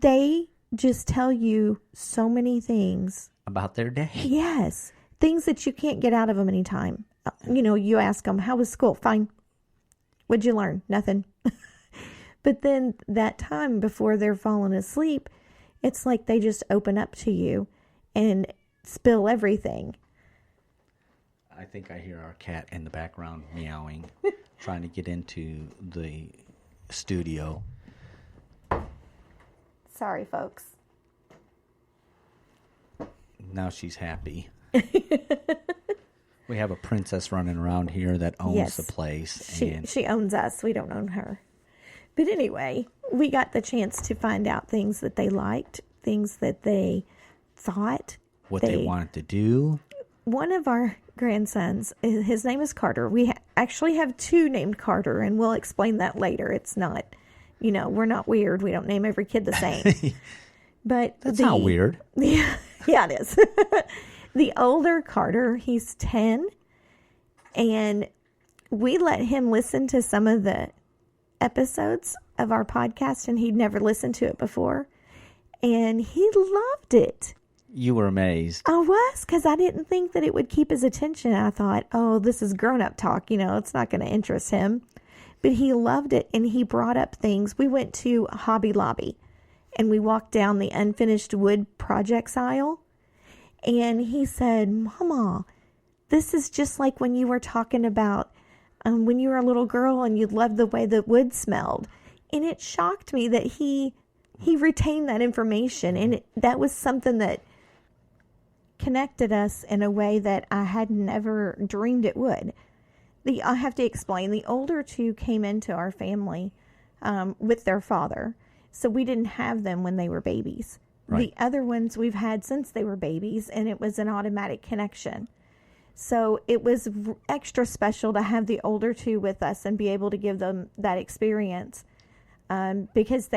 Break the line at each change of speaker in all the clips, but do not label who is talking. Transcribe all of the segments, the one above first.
They just tell you so many things.
About their day.
Yes. Things that you can't get out of them anytime. You ask them, how was school? Fine. What'd you learn? Nothing. But then that time before they're falling asleep, it's like they just open up to you and spill everything.
I think I hear our cat in the background meowing, trying to get into the studio.
Sorry, folks.
Now she's happy. We have a princess running around here that owns the place.
She owns us. We don't own her. But anyway, we got the chance to find out things that they liked, things that they thought.
What they wanted to do.
One of our grandsons, his name is Carter. We actually have two named Carter, and we'll explain that later. It's not, we're not weird. We don't name every kid the same. But
that's not weird.
Yeah, it is. The older Carter, he's 10, and we let him listen to some of the episodes of our podcast, and he'd never listened to it before, and he loved it.
You were amazed.
I was, because I didn't think that it would keep his attention. I thought, oh, this is grown-up talk, it's not going to interest him. But he loved it, and he brought up things. We went to Hobby Lobby, and we walked down the unfinished wood projects aisle, and he said, Mama, this is just like when you were talking about when you were a little girl and you loved the way the wood smelled. And it shocked me that he retained that information. And that was something that connected us in a way that I had never dreamed it would. I have to explain, the older two came into our family with their father. So we didn't have them when they were babies. Right. The other ones we've had since they were babies, and it was an automatic connection. So it was extra special to have the older two with us and be able to give them that experience, because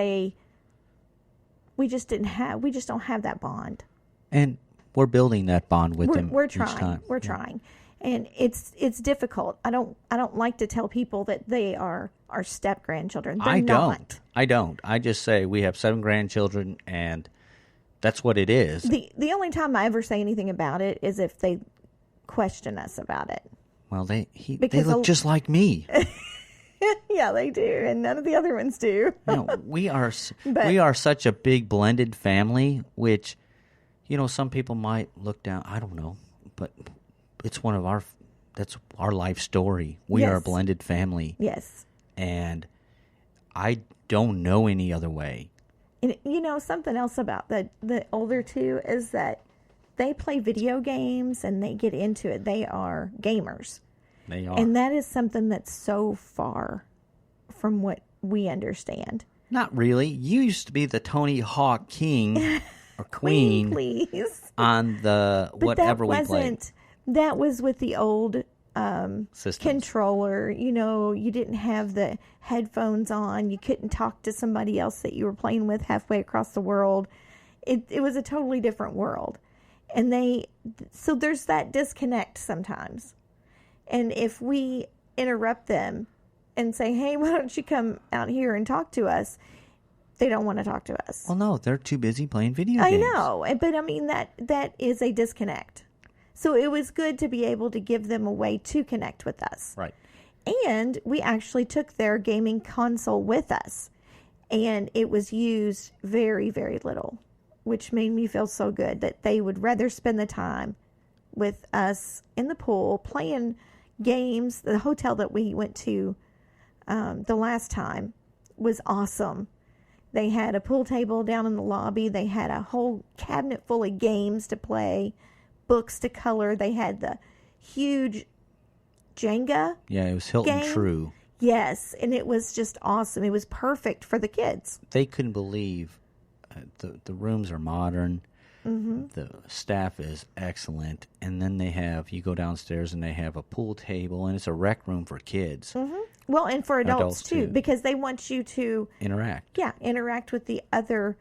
we just don't have that bond.
And we're building that bond with them.
We're trying.
Each time.
We're trying, and it's difficult. I don't like to tell people that they are our step grandchildren. They're not.
I don't. I just say we have 7 grandchildren, and that's what it is.
The only time I ever say anything about it is if they question us about it.
Well, they look just like me.
Yeah, they do, and none of the other ones do.
We are such a big blended family, which, some people might look down. I don't know, but it's that's our life story. We are a blended family.
Yes,
and I don't know any other way.
And something else about the older two is that they play video games and they get into it. They are gamers.
They are.
And that is something that's so far from what we understand.
Not really. You used to be the Tony Hawk king or queen,
please.
On the whatever we played.
That was with the old controller. You didn't have the headphones on. You couldn't talk to somebody else that you were playing with halfway across the world. It was a totally different world. And so there's that disconnect sometimes. And if we interrupt them and say, hey, why don't you come out here and talk to us? They don't want to talk to us.
Well, no, they're too busy playing video games.
I know. But I mean, that is a disconnect. So it was good to be able to give them a way to connect with us.
Right.
And we actually took their gaming console with us. And it was used very, very little, which made me feel so good that they would rather spend the time with us in the pool playing games. The hotel that we went to the last time was awesome. They had a pool table down in the lobby. They had a whole cabinet full of games to play, books to color. They had the huge Jenga.
Yeah, it was Hilton
game.
True.
Yes, and it was just awesome. It was perfect for the kids.
They couldn't believe the rooms are modern. Mm-hmm. The staff is excellent. And then you go downstairs and they have a pool table, and it's a rec room for kids.
Mm-hmm. Well, and for adults too, because they want you to
interact.
Yeah, interact with the other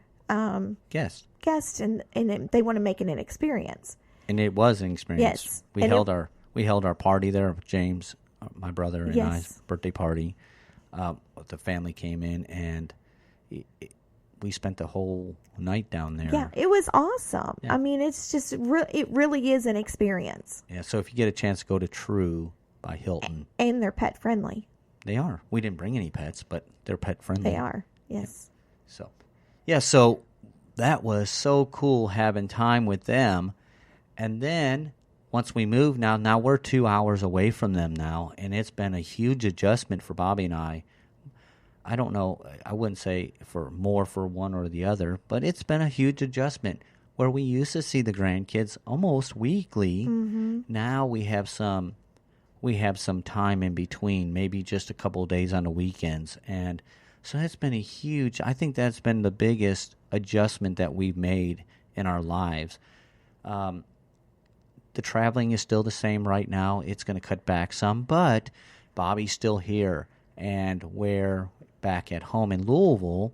guests,
and they want to make it an experience.
And it was an experience.
Yes,
we held our party there with James, my brother, and I's birthday party. The family came in, and we spent the whole night down there.
Yeah, it was awesome.
Yeah.
I mean, it's just it really is an experience.
Yeah, so if you get a chance to go to True by Hilton.
And they're pet friendly.
They are. We didn't bring any pets, but they're pet friendly.
They are, yes.
Yeah. So that was so cool having time with them. And then once we moved, now we're 2 hours away from them now, and it's been a huge adjustment for Bobby and I. I don't know, I wouldn't say for one or the other, but it's been a huge adjustment. Where we used to see the grandkids almost weekly, now we have some time in between, maybe just a couple of days on the weekends. And so that's been I think that's been the biggest adjustment that we've made in our lives. The traveling is still the same right now. It's going to cut back some, but Bobby's still here. And we're back at home in Louisville,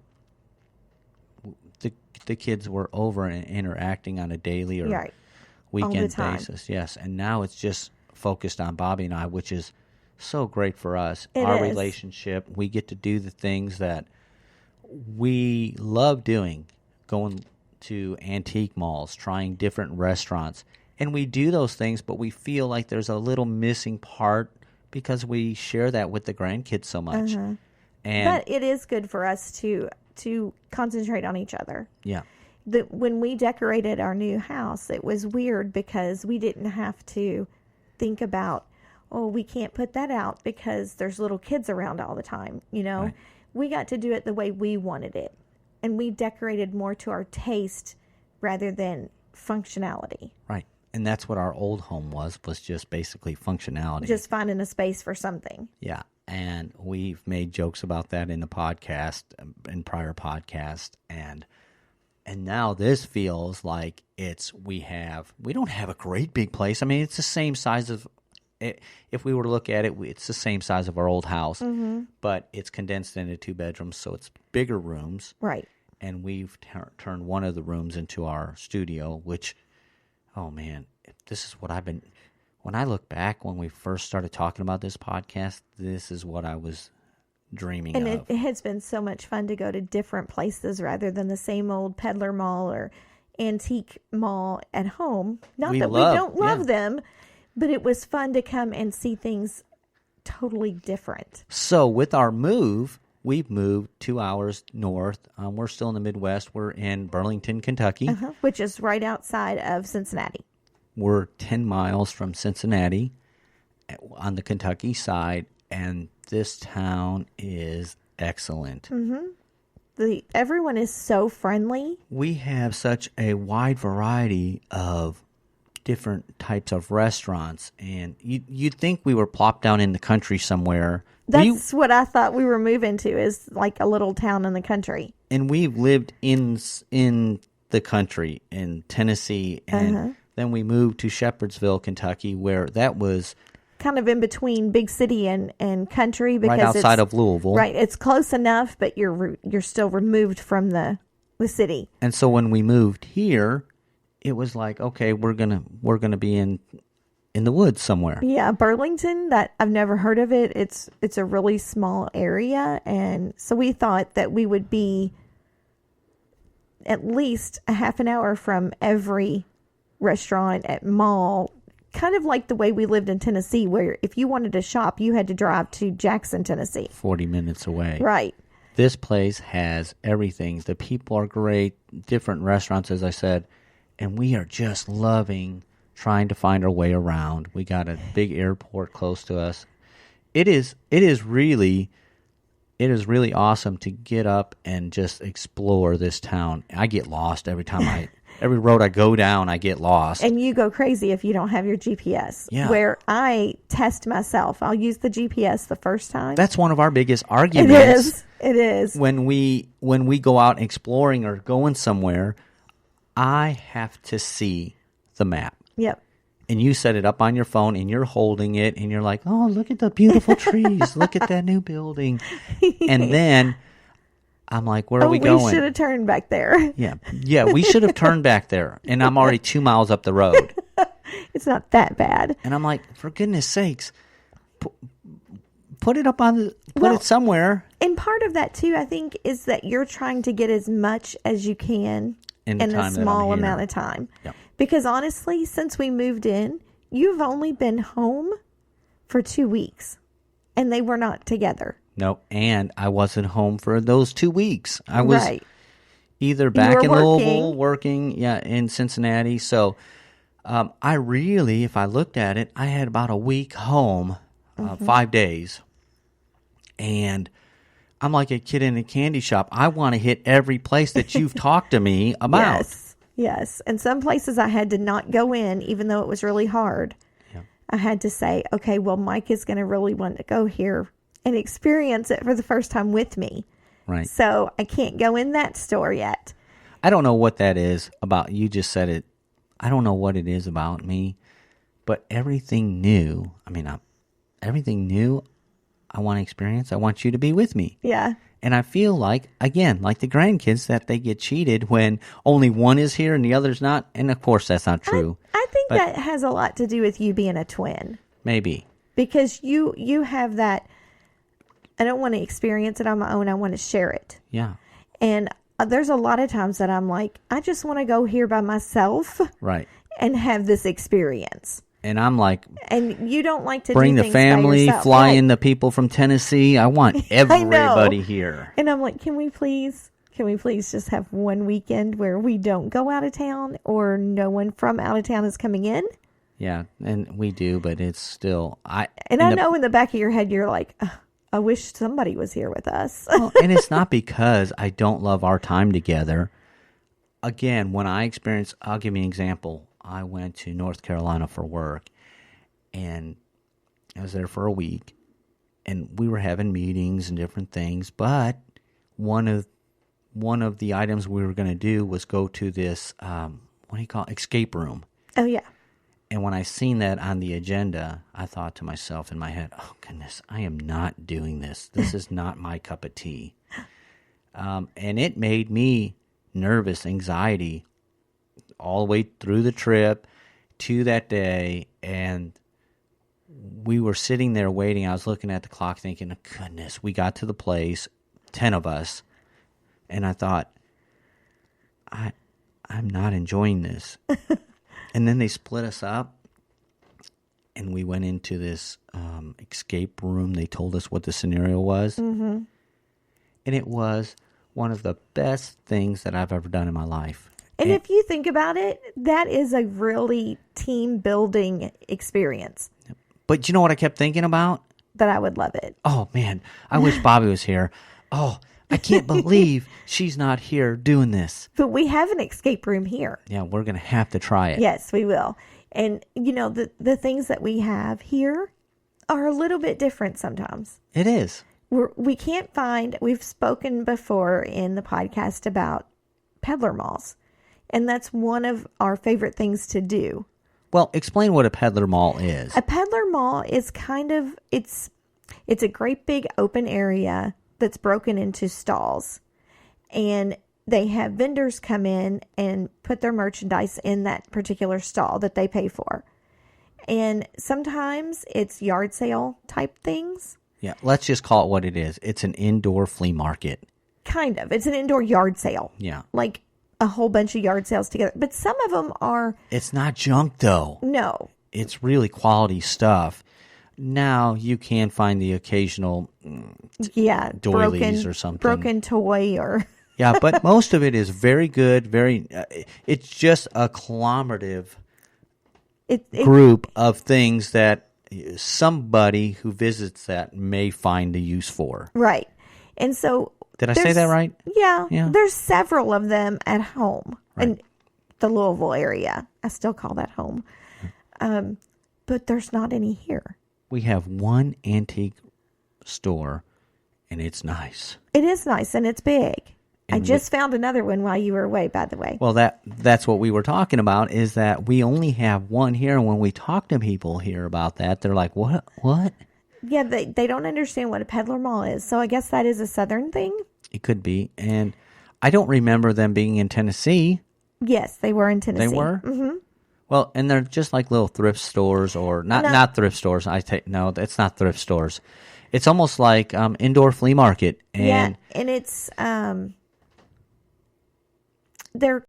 the kids were over and interacting on a daily or weekend basis. Yes, and now it's just focused on Bobby and I, which is so great for us. Our relationship, we get to do the things that we love doing, going to antique malls, trying different restaurants. And we do those things, but we feel like there's a little missing part because we share that with the grandkids so much.
But it is good for us to concentrate on each other.
Yeah.
When we decorated our new house, it was weird because we didn't have to think about, we can't put that out because there's little kids around all the time.
Right.
We got to do it the way we wanted it. And we decorated more to our taste rather than functionality.
Right. And that's what our old home was just basically functionality.
Just finding a space for something.
Yeah. And we've made jokes about that in the podcast, in prior podcasts. And now this feels like we don't have a great big place. I mean, it's the same size of, if we were to look at it, it's the same size of our old house, but it's condensed into 2 bedrooms. So it's bigger rooms.
Right.
And we've turned one of the rooms into our studio, which, oh man, this is what when I look back when we first started talking about this podcast, this is what I was dreaming of.
And it has been so much fun to go to different places rather than the same old peddler mall or antique mall at home. Not that we don't love them, but it was fun to come and see things totally different.
So with our move, we've moved 2 hours north. We're still in the Midwest. We're in Burlington, Kentucky.
Which is right outside of Cincinnati.
We're 10 miles from Cincinnati on the Kentucky side, and this town is excellent.
Everyone is so friendly.
We have such a wide variety of different types of restaurants, and you'd think we were plopped down in the country somewhere.
That's what I thought we were moving to, is like a little town in the country.
And we've lived in the country, in Tennessee, and then we moved to Shepherdsville, Kentucky, where that was
kind of in between big city and country, because
right outside of Louisville.
Right, it's close enough, but you're still removed from the city. And
so when we moved here, it was like, okay, we're gonna be in the woods somewhere.
Yeah, Burlington. That I've never heard of it. It's a really small area, and so we thought that we would be at least a half an hour from every restaurant at mall, kind of like the way we lived in Tennessee, where if you wanted to shop, you had to drive to Jackson, Tennessee.
40 minutes away.
Right.
This place has everything. The people are great, different restaurants, as I said, and we are just loving trying to find our way around. We got a big airport close to us. It is really awesome to get up and just explore this town. I get lost every time every road I go down, I get lost.
And you go crazy if you don't have your GPS.
Yeah.
Where I test myself. I'll use the GPS the first time.
That's one of our biggest arguments.
It is.
When we go out exploring or going somewhere, I have to see the map.
Yep.
And you set it up on your phone and you're holding it and you're like, oh, look at the beautiful trees. Look at that new building. And then I'm like, where are we going?
We should have turned back there.
Yeah, we should have turned back there. And I'm already 2 miles up the road.
It's not that bad.
And I'm like, for goodness sakes, put it up on it somewhere.
And part of that too, I think, is that you're trying to get as much as you can in a small amount of time.
Yep.
Because honestly, since we moved in, you've only been home for 2 weeks, and they were not together.
No, and I wasn't home for those 2 weeks. I was either back in Louisville working, in Cincinnati. So I really, if I looked at it, I had about a week home, 5 days. And I'm like a kid in a candy shop. I want to hit every place that you've talked to me about.
Yes. And some places I had to not go in, even though it was really hard. Yeah. I had to say, okay, well, Mike is going to really want to go here and experience it for the first time with me.
Right.
So I can't go in that store yet.
I don't know what that is about. You just said it. I don't know what it is about me, but everything new, everything new I want to experience. I want you to be with me.
Yeah.
And I feel like, again, like the grandkids, that they get cheated when only one is here and the other's not. And of course, that's not true.
I think that has a lot to do with you being a twin.
Maybe.
Because you have that, I don't want to experience it on my own. I want to share it.
Yeah.
And there's a lot of times that I'm like, I just want to go here by myself.
Right.
And have this experience.
And I'm like,
and you don't like to
bring
do
the family, fly in the people from Tennessee. I want everybody here.
And I'm like, can we please just have one weekend where we don't go out of town, or no one from out of town is coming in?
Yeah, and we do, but it's still
I know in the back of your head you're like, I wish somebody was here with us.
Well, and it's not because I don't love our time together. Again, when I'll give you an example. I went to North Carolina for work, and I was there for a week, and we were having meetings and different things, but one of the items we were going to do was go to this, escape room.
Oh, yeah.
And when I seen that on the agenda, I thought to myself in my head, oh, goodness, I am not doing this. This is not my cup of tea. And it made me nervous, anxiety, all the way through the trip to that day, and we were sitting there waiting. I was looking at the clock thinking, oh, goodness, we got to the place, 10 of us, and I thought, I'm not enjoying this. And then they split us up, and we went into this escape room. They told us what the scenario was, and it was one of the best things that I've ever done in my life.
And if you think about it, that is a really team-building experience.
But you know what I kept thinking about?
That I would love it.
Oh, man. I wish Bobby was here. Oh, I can't believe she's not here doing this.
But we have an escape room here.
Yeah, we're going to have to try it.
Yes, we will. And, the things that we have here are a little bit different sometimes.
It is.
We can't find, we've spoken before in the podcast about peddler malls. And that's one of our favorite things to do.
Well, explain what a peddler mall is.
A peddler mall is it's a great big open area that's broken into stalls. And they have vendors come in and put their merchandise in that particular stall that they pay for. And sometimes it's yard sale type things.
Yeah, let's just call it what it is. It's an indoor flea market.
Kind of. It's an indoor yard sale.
Yeah.
Like a whole bunch of yard sales together. But some of them are...
It's not junk, though.
No.
It's really quality stuff. Now, you can find the occasional doilies or something.
Broken toy or...
Yeah, but most of it is very good, it's just a collaborative group of things that somebody who visits that may find a use for.
Right. And so...
Did I say that right?
Yeah. There's several of them at home in the Louisville area. I still call that home. But there's not any here.
We have one antique store, and it's nice.
It is nice, and it's big. And I just found another one while you were away, by the way.
Well, that's what we were talking about, is that we only have one here, and when we talk to people here about that, they're like, what?
Yeah, they don't understand what a peddler mall is. So I guess that is a southern thing.
It could be. And I don't remember them being in Tennessee.
Yes, they were in Tennessee.
They were? Mm-hmm. Well, and they're just like little thrift stores, or not thrift stores. No, it's not thrift stores. It's almost like indoor flea market. And
yeah, and it's they're